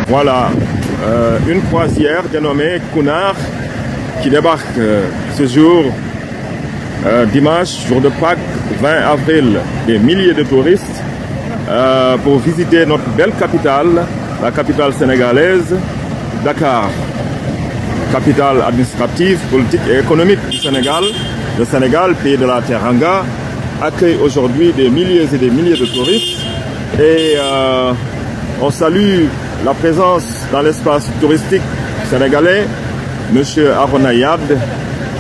Voilà, une croisière dénommée Cunard qui débarque ce jour, dimanche, jour de Pâques, 20 avril. Des milliers de touristes pour visiter notre belle capitale, la capitale sénégalaise, Dakar. Capitale administrative, politique et économique du Sénégal. Le Sénégal, pays de la Teranga, accueille aujourd'hui des milliers et des milliers de touristes. Et on salue la présence dans l'espace touristique sénégalais, M. Aronayad,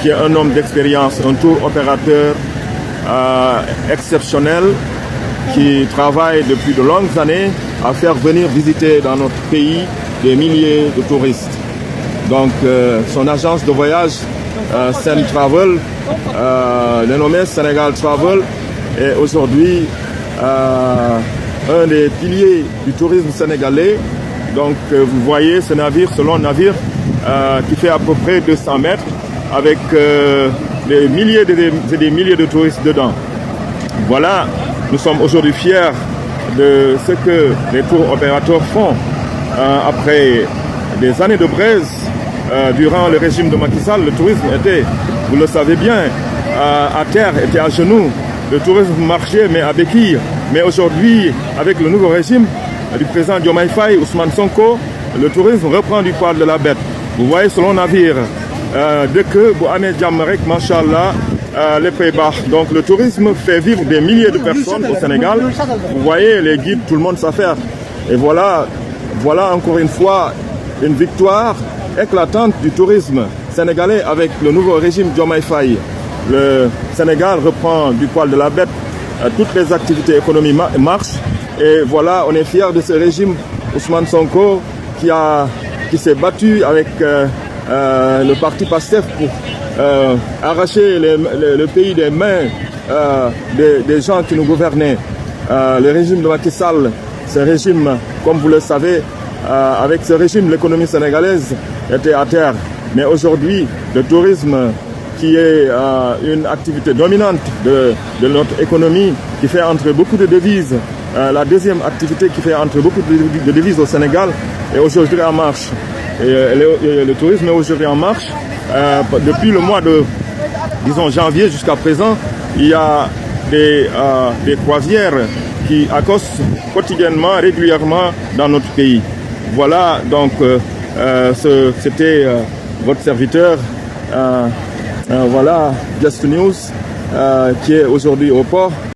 qui est un homme d'expérience, un tour opérateur exceptionnel, qui travaille depuis de longues années à faire venir visiter dans notre pays des milliers de touristes. Donc son agence de voyage, Sen Travel, dénommée Sénégal Travel, est aujourd'hui un des piliers du tourisme sénégalais. Donc vous voyez ce navire, ce long navire qui fait à peu près 200 mètres avec des milliers et des milliers de touristes dedans. Voilà, nous sommes aujourd'hui fiers de ce que les tours opérateurs font après des années de braise. Durant le régime de Macky Sall, le tourisme était, vous le savez bien, à terre, était à genoux. Le tourisme marchait, mais à béquille. Mais aujourd'hui, avec le nouveau régime du président Diomaye Faye, Ousmane Sonko, le tourisme reprend du poil de la bête. Vous voyez ce long navire, dès que vous avez Djamarek, Machallah, les Pays-Bas. Donc le tourisme fait vivre des milliers de personnes au Sénégal. Vous voyez, les guides, tout le monde sait faire. Et voilà encore une fois une victoire éclatante du tourisme sénégalais avec le nouveau régime Diomaye Faye. Le Sénégal reprend du poil de la bête, toutes les activités économiques marchent et voilà, on est fiers de ce régime Ousmane Sonko qui s'est battu avec le parti PASTEF pour arracher le pays des mains des gens qui nous gouvernaient. Le régime de Macky Sall, ce régime, comme vous le savez, avec ce régime, l'économie sénégalaise était à terre. Mais aujourd'hui, le tourisme, qui est une activité dominante de notre économie, qui fait entrer beaucoup de devises, la deuxième activité qui fait entrer beaucoup de devises au Sénégal, est aujourd'hui en marche. Et le tourisme est aujourd'hui en marche. Depuis le mois de, disons, janvier jusqu'à présent, il y a des croisières qui accostent quotidiennement, régulièrement dans notre pays. Voilà, donc c'était votre serviteur, voilà, Just News, qui est aujourd'hui au port.